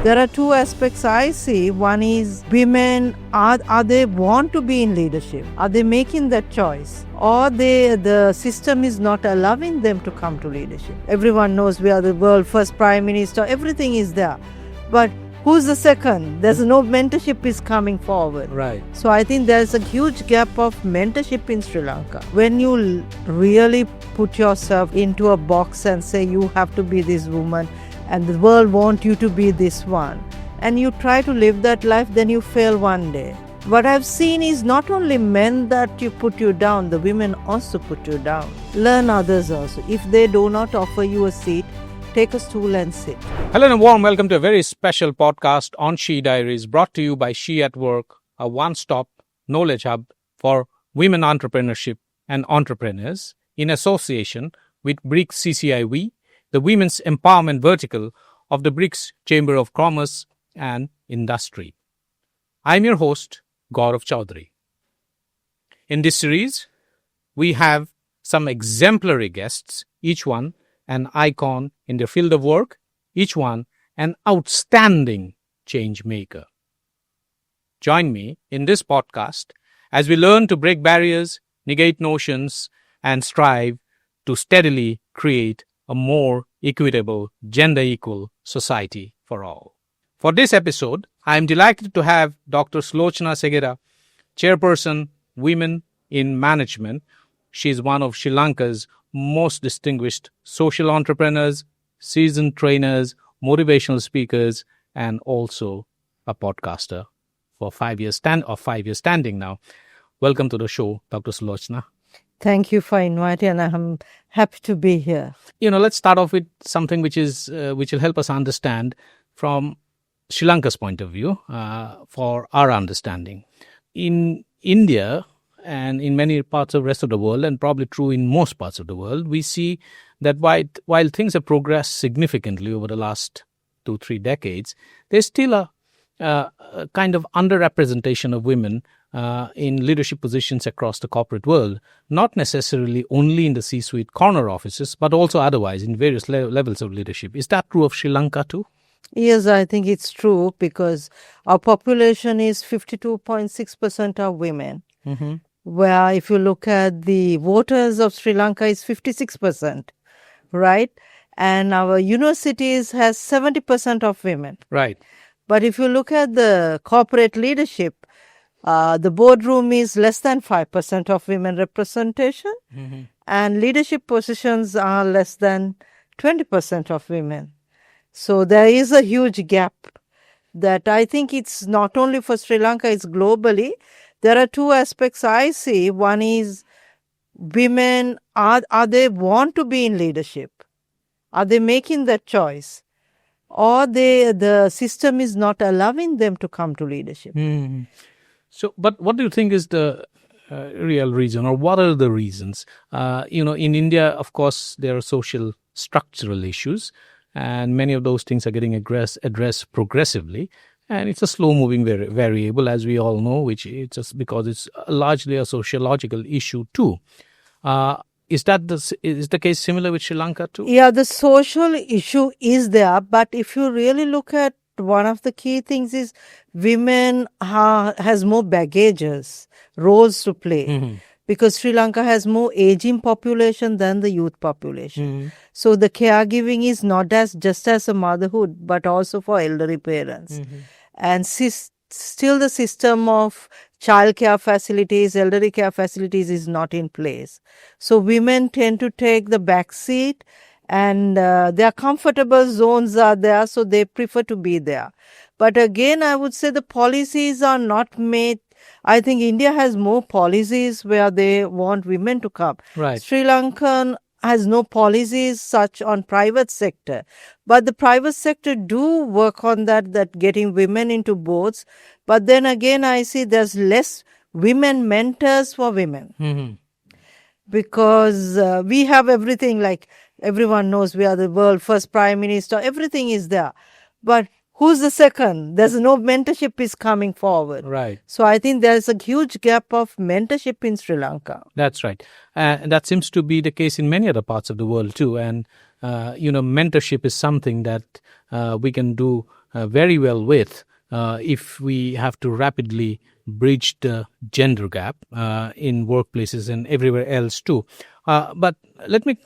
There are two aspects I see. One is women, are they want to be in leadership? Are they making that choice? Or the system is not allowing them to come to leadership? Everyone knows we are the world's first prime minister. Everything is there. But who's the second? There's no mentorship is coming forward. Right. So I think there's a huge gap of mentorship in Sri Lanka. When you really put yourself into a box and say you have to be this woman and the world wants you to be this one, and you try to live that life, then you fail one day. What I've seen is not only men that you put you down, the women also put you down. Learn others also. If they do not offer you a seat, take a stool and sit. Hello and a warm welcome to a very special podcast on She Diaries, brought to you by She at Work, a one-stop knowledge hub for women entrepreneurship and entrepreneurs in association with BRICS CCI WE, the women's empowerment vertical of the BRICS Chamber of Commerce and Industry. I'm your host, Gaurav Chaudhary. In this series, we have some exemplary guests, each one an icon in their field of work, each one an outstanding change maker. Join me in this podcast as we learn to break barriers, negate notions, and strive to steadily create a more equitable, gender-equal society for all. For this episode, I am delighted to have Dr. Sulochana Segera, Chairperson, Women in Management. She is one of Sri Lanka's most distinguished social entrepreneurs, seasoned trainers, motivational speakers, and also a podcaster for 5 years standing now. Welcome to the show, Dr. Sulochana. Thank you for inviting, and I'm happy to be here. Let's start off with something which will help us understand from Sri Lanka's point of view, for our understanding. In India and in many parts of the rest of the world, and probably true in most parts of the world, we see that while things have progressed significantly over the last 2-3 decades, there's still a kind of underrepresentation of women in leadership positions across the corporate world, not necessarily only in the C-suite corner offices, but also otherwise in various levels of leadership. Is that true of Sri Lanka too? Yes, I think it's true because our population is 52.6% of women, where if you look at the voters of Sri Lanka is 56%, right? And our universities has 70% of women. Right. But if you look at the corporate leadership, the boardroom is less than 5% of women representation, and leadership positions are less than 20% of women. So there is a huge gap that I think it's not only for Sri Lanka, it's globally. There are two aspects I see. One is women, are they want to be in leadership? Are they making that choice? Or the system is not allowing them to come to leadership. So, but what do you think is the real reason, or what are the reasons? In India, of course, there are social structural issues, and many of those things are getting addressed progressively. And it's a slow-moving variable, as we all know, which it's just because it's largely a sociological issue too. Is the case similar with Sri Lanka too? Yeah, the social issue is there, but if you really look at one of the key things is women has more baggages, roles to play. Because Sri Lanka has more aging population than the youth population. So the caregiving is not just as a motherhood, but also for elderly parents. And still the system of child care facilities, elderly care facilities is not in place. So women tend to take the back seat, and their comfortable zones are there, so they prefer to be there. But again, I would say the policies are not made. I think India has more policies where they want women to come. Right. Sri Lanka has no policies such on private sector. But the private sector do work on that getting women into boards. But then again, I see there's less women mentors for women. Because we have everything, like everyone knows we are the world's first prime minister. Everything is there. But who's the second? There's no mentorship is coming forward. Right. So I think there's a huge gap of mentorship in Sri Lanka. That's right. And that seems to be the case in many other parts of the world too. And, mentorship is something that we can do very well with if we have to rapidly bridge the gender gap in workplaces and everywhere else too. But let me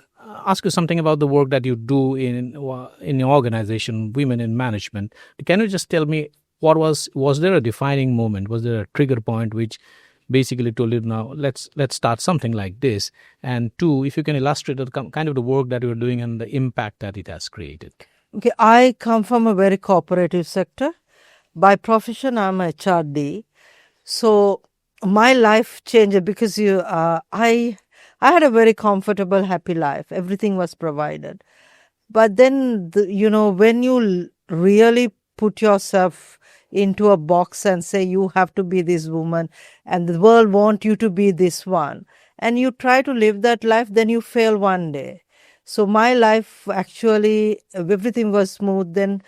ask you something about the work that you do in your organization, Women in Management. Can you just tell me was there a defining moment? Was there a trigger point which basically told you, now let's start something like this? And two, if you can illustrate the kind of the work that you're doing and the impact that it has created. Okay, I come from a very cooperative sector. By profession, I'm a HRD. So my life changed because I had a very comfortable, happy life. Everything was provided. But then, when you really put yourself into a box and say you have to be this woman and the world wants you to be this one, and you try to live that life, then you fail one day. So my life, actually, everything was smooth. Then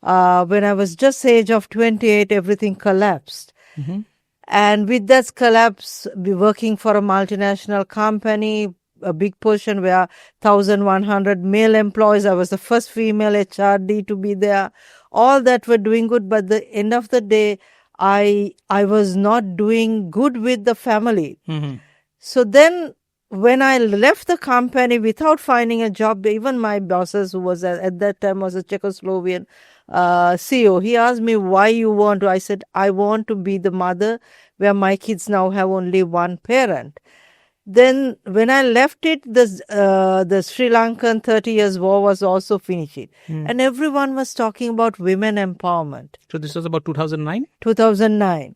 when I was just age of 28, everything collapsed. Mm-hmm. And with that collapse, we working for a multinational company, a big portion where 1,100 male employees. I was the first female HRD to be there. All that were doing good, but the end of the day, I was not doing good with the family. Mm-hmm. So then, when I left the company without finding a job, even my bosses, who was at that time was a Czechoslovakian CEO, he asked me, why you want to? I said, I want to be the mother where my kids now have only one parent. Then when I left it, the Sri Lankan 30 years war was also finishing. And everyone was talking about women empowerment. So this was about 2009? 2009.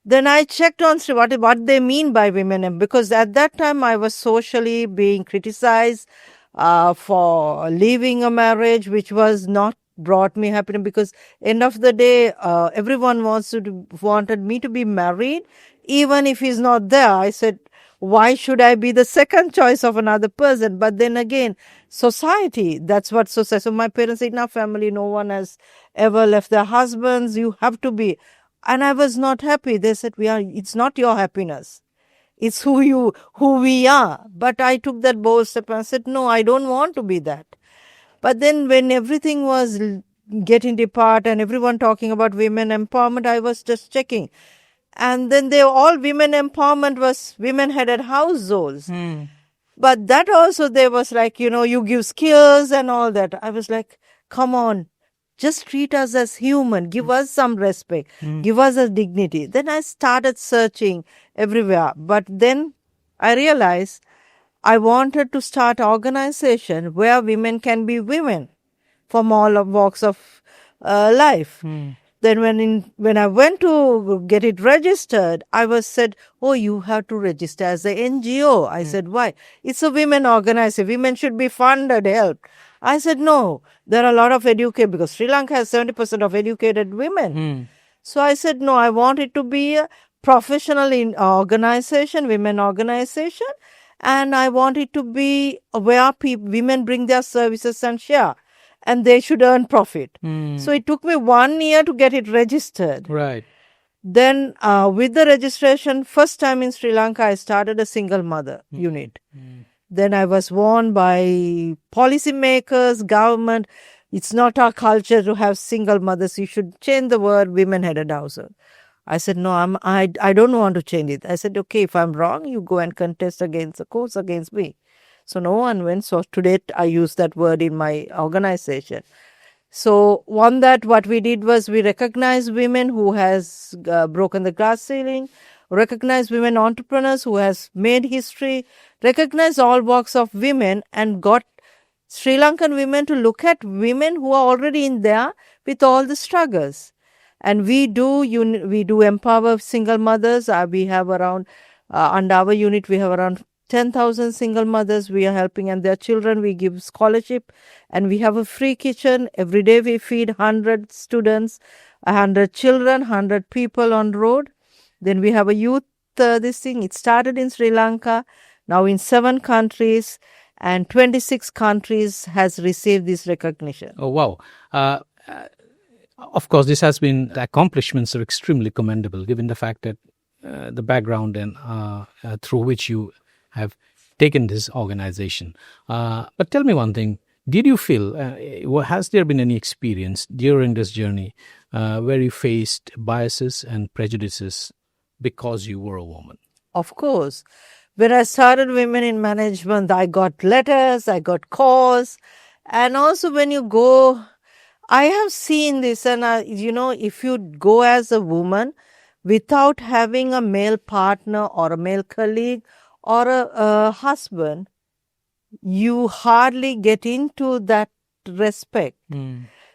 Then I checked on what they mean by women, because at that time I was socially being criticized for leaving a marriage, which was not brought me happiness, because end of the day, everyone wanted me to be married, even if he's not there. I said, why should I be the second choice of another person? But then again, society, that's what society. So my parents said, in our family, no one has ever left their husbands. You have to be. And I was not happy. They said, it's not your happiness. It's who we are. But I took that bold step and said, no, I don't want to be that. But then when everything was getting apart and everyone talking about women empowerment, I was just checking. And then all women empowerment was women-headed households. But that also, there was like, you give skills and all that. I was like, come on. Just treat us as human. Give us some respect. Give us a dignity. Then I started searching everywhere. But then I realized I wanted to start an organization where women can be women from all walks of life. Then when I went to get it registered, I was said, oh, you have to register as an NGO. I said, why? It's a women organization. Women should be funded, helped. I said, no, there are a lot of educated, because Sri Lanka has 70% of educated women. So I said, no, I want it to be a professional organization, women organization, and I want it to be where women bring their services and share, and they should earn profit. So it took me 1 year to get it registered. Right. Then with the registration, first time in Sri Lanka, I started a single mother unit. Then I was warned by policymakers, government, it's not our culture to have single mothers. You should change the word women-headed household. I said, no, I don't want to change it. I said, okay, if I'm wrong, you go and contest against the course against me. So no one went. So today I use that word in my organization. So what we did was we recognized women who has broken the glass ceiling, recognize women entrepreneurs who has made history, recognize all walks of women, and got Sri Lankan women to look at women who are already in there with all the struggles. And we do empower single mothers. We have around, under our unit, we have around 10,000 single mothers we are helping, and their children we give scholarship, and we have a free kitchen. Every day we feed 100 students, 100 children, 100 people on road. Then we have a youth this thing. It started in Sri Lanka, now in 7 countries, and 26 countries has received this recognition. Oh, wow. Of course, this has been, the accomplishments are extremely commendable, given the fact that the background and through which you have taken this organization. But tell me one thing, Did you feel, has there been any experience during this journey where you faced biases and prejudices because you were a woman? Of course. When I started Women in Management, I got letters, I got calls. And also when you go, I have seen this, and if you go as a woman without having a male partner or a male colleague or a husband, you hardly get into that respect.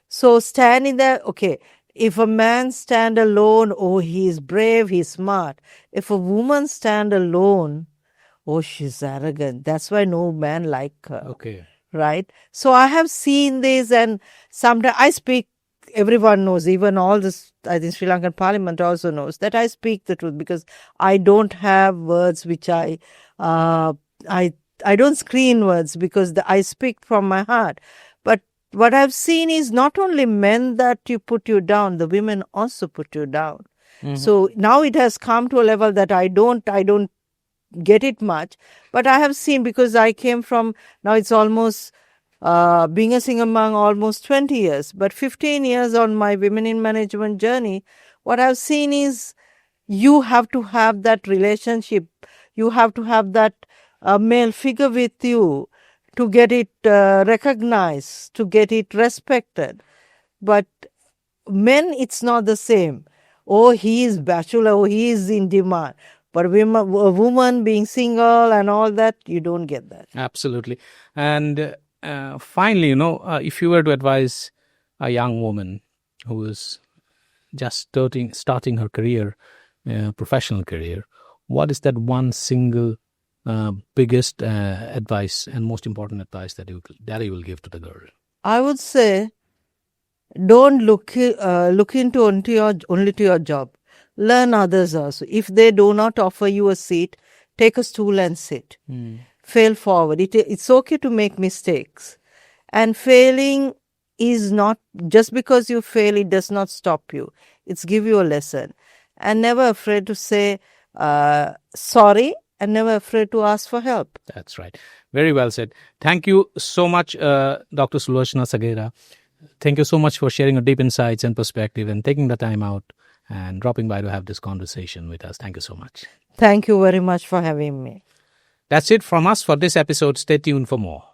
So standing there, okay, if a man stand alone, oh, he's brave, he's smart. If a woman stand alone, oh, she's arrogant. That's why no man like her. Okay. Right? So I have seen this, and sometimes I speak, everyone knows, even all this, I think Sri Lankan Parliament also knows that I speak the truth, because I don't have words which I don't screen words, because I speak from my heart. But what I've seen is not only men that you put you down, the women also put you down. So now it has come to a level that I don't get it much, but I have seen, because I came from, now it's almost being a single mom almost 20 years, but 15 years on my Women in Management journey, what I've seen is you have to have that relationship, you have to have that male figure with you to get it recognized, to get it respected. But men, it's not the same. Oh, he is bachelor, oh, he is in demand. But a woman being single and all that, you don't get that. Absolutely. And finally, if you were to advise a young woman who is just starting her career, professional career, what is that one single biggest advice and most important advice that you will give to the girl? I would say, don't look into only to your job. Learn others also. If they do not offer you a seat, take a stool and sit. Fail forward. It's okay to make mistakes. And failing is not, just because you fail, it does not stop you. It's give you a lesson. And never afraid to say sorry, and never afraid to ask for help. That's right. Very well said. Thank you so much, Dr. Sulochana Segera. Thank you so much for sharing your deep insights and perspective and taking the time out and dropping by to have this conversation with us. Thank you so much. Thank you very much for having me. That's it from us for this episode. Stay tuned for more.